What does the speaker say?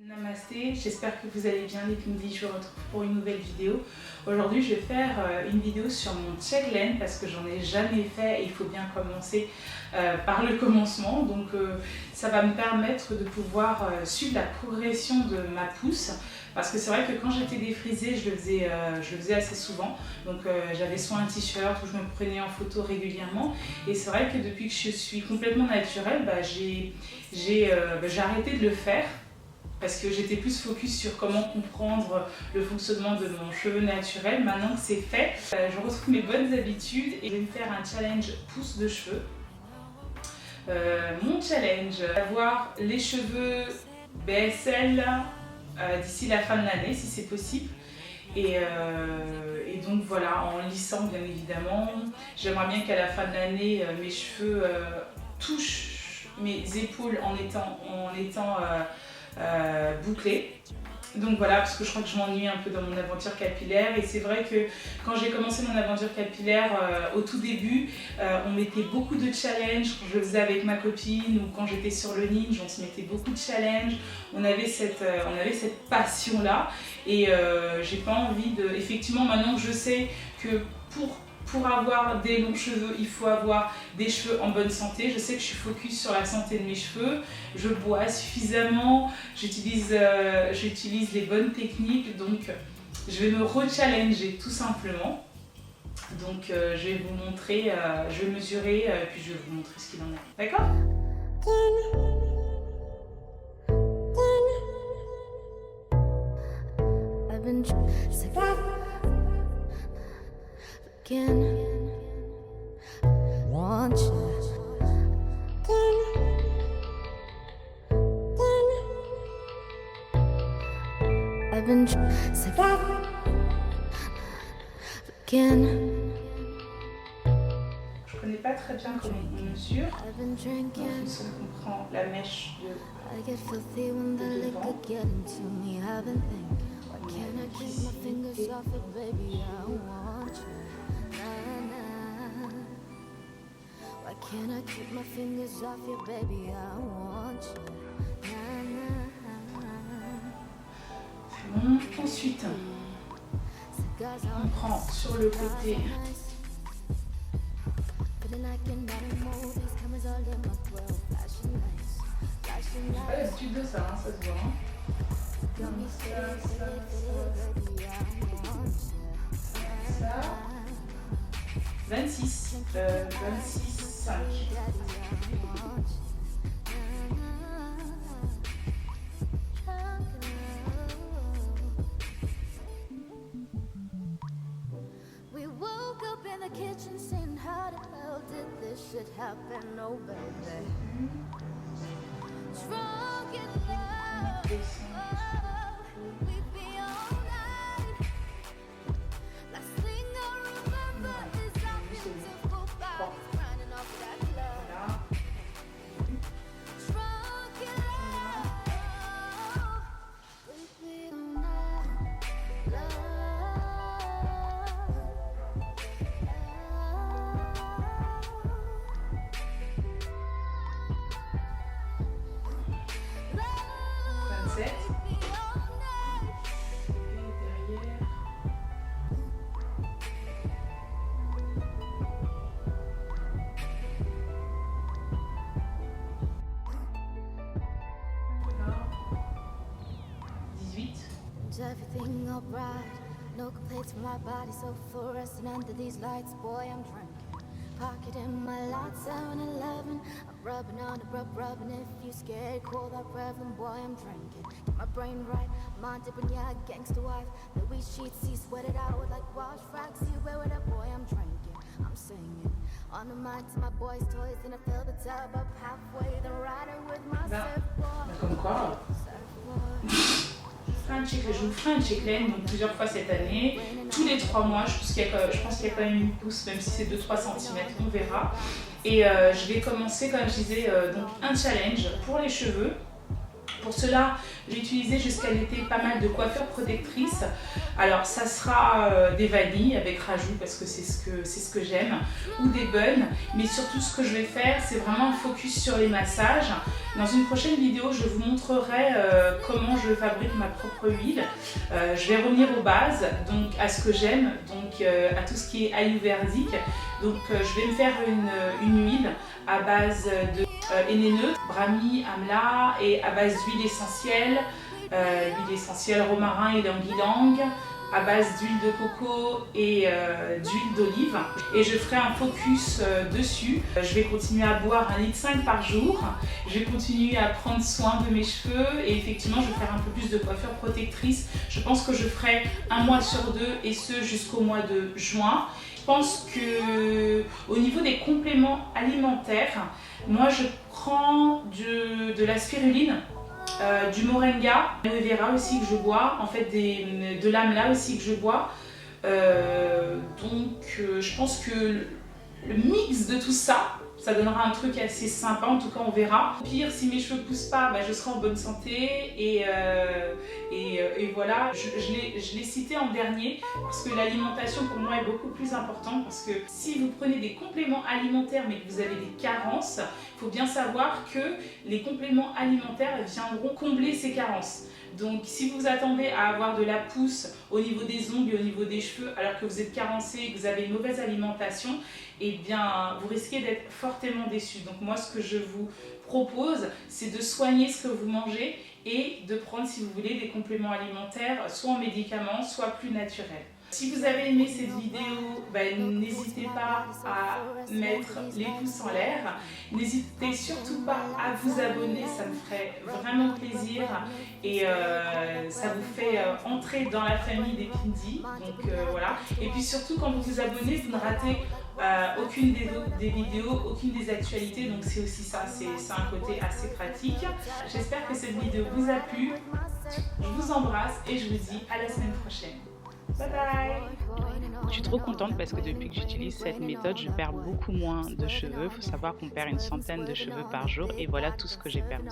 Namasté, j'espère que vous allez bien les Pinglis, je vous retrouve pour une nouvelle vidéo. Aujourd'hui je vais faire une vidéo sur mon check-lane parce que j'en ai jamais fait et il faut bien commencer par le commencement. Donc ça va me permettre de pouvoir suivre la progression de ma pousse. Parce que c'est vrai que quand j'étais défrisée, je le faisais assez souvent. Donc j'avais soit un t-shirt où je me prenais en photo régulièrement. Et c'est vrai que depuis que je suis complètement naturelle, j'ai arrêté de le faire. Parce que j'étais plus focus sur comment comprendre le fonctionnement de mon cheveu naturel. Maintenant que c'est fait, je retrouve mes bonnes habitudes et je vais me faire un challenge pousse de cheveux. Mon challenge, avoir les cheveux BSL d'ici la fin de l'année si c'est possible. Et donc voilà, en lissant bien évidemment. J'aimerais bien qu'à la fin de l'année, mes cheveux touchent mes épaules en étant bouclée. Donc voilà, parce que je crois que je m'ennuie un peu dans mon aventure capillaire et c'est vrai que quand j'ai commencé mon aventure capillaire au tout début, on mettait beaucoup de challenges. Quand je le faisais avec ma copine ou quand j'étais sur le ninja, on se mettait beaucoup de challenges. On avait cette passion là et j'ai pas envie de... Effectivement, maintenant que je sais que pour avoir des longs cheveux, il faut avoir des cheveux en bonne santé. Je sais que je suis focus sur la santé de mes cheveux. Je bois suffisamment, j'utilise les bonnes techniques. Donc, je vais me re-challenger tout simplement. Donc, je vais vous montrer, je vais mesurer, puis je vais vous montrer ce qu'il en est. D'accord ? Je connais pas très bien comment on mesure. Donc, on prend la mèche de devant. Bon. Ensuite, on prend sur le côté j'ai pas l'habitude de ça, hein, ça se voit. Hein. Comme ça. 26, 5. Kitchen saying how the hell did this shit happen? Oh baby, drunk in love, we be all night. Last thing I remember is our beautiful bodies grinding off that love. Drunk in love, we be all night. Love. Everything alright, no complaints from my body, so fluorescent under these lights, boy, I'm drinking. Pocket in my light, 7-Eleven, I'm rubbing on the rubbing. If you scared, call that Reverend, boy, I'm drinking. Get my brain right, mind dipping, yeah, gangster wife. Louis sheets, he sweated out like wash racks. See where with that boy, I'm drinking. I'm singing on the mic to my boys' toys, and I fill the tub up halfway, then riding with my surfboard. Comme quoi je vous ferai un check-lane donc plusieurs fois cette année, tous les 3 mois, je pense qu'il y a quand même une pousse, même si c'est 2-3 cm, on verra. Et je vais commencer, comme je disais, donc un challenge pour les cheveux. Pour cela, j'ai utilisé jusqu'à l'été pas mal de coiffures protectrices. Alors ça sera des vanilles avec rajout parce que c'est ce que j'aime, ou des buns. Mais surtout ce que je vais faire, c'est vraiment un focus sur les massages. Dans une prochaine vidéo, je vous montrerai comment je fabrique ma propre huile. Je vais revenir aux bases, donc à ce que j'aime, donc à tout ce qui est ayurvédique. Donc je vais me faire une huile à base de henné neutre, brahmi, amla et à base d'huile essentielle romarin et ylang-ylang, à base d'huile de coco et d'huile d'olive. Et je ferai un focus dessus. Je vais continuer à boire 1,5 litre par jour. Je vais continuer à prendre soin de mes cheveux et effectivement je vais faire un peu plus de coiffure protectrice. Je pense que je ferai un mois sur 2 et ce jusqu'au mois de juin. Je pense que au niveau des compléments alimentaires, moi je prends de la spiruline, du moringa, l'aloe vera aussi que je bois, en fait de l'amla aussi que je bois. Je pense que le mix de tout ça, ça donnera un truc assez sympa, en tout cas on verra. Au pire, si mes cheveux poussent pas, je serai en bonne santé et voilà. Je l'ai cité en dernier parce que l'alimentation pour moi est beaucoup plus importante, parce que si vous prenez des compléments alimentaires mais que vous avez des carences, il faut bien savoir que les compléments alimentaires viendront combler ces carences. Donc si vous vous attendez à avoir de la pousse au niveau des ongles et au niveau des cheveux alors que vous êtes carencé et que vous avez une mauvaise alimentation, eh bien vous risquez d'être fortement déçu. Donc moi ce que je vous propose, c'est de soigner ce que vous mangez et de prendre, si vous voulez, des compléments alimentaires soit en médicaments, soit plus naturels. Si vous avez aimé cette vidéo, n'hésitez pas à mettre les pouces en l'air. N'hésitez surtout pas à vous abonner, ça me ferait vraiment plaisir et ça vous fait entrer dans la famille des Pindy. Donc voilà. Et puis surtout, quand vous vous abonnez, vous ne ratez aucune des vidéos, aucune des actualités. Donc c'est aussi ça, c'est un côté assez pratique. J'espère que cette vidéo vous a plu. Je vous embrasse et je vous dis à la semaine prochaine. Bye bye. Je suis trop contente parce que depuis que j'utilise cette méthode, je perds beaucoup moins de cheveux. Il faut savoir qu'on perd une centaine de cheveux par jour et voilà tout ce que j'ai perdu.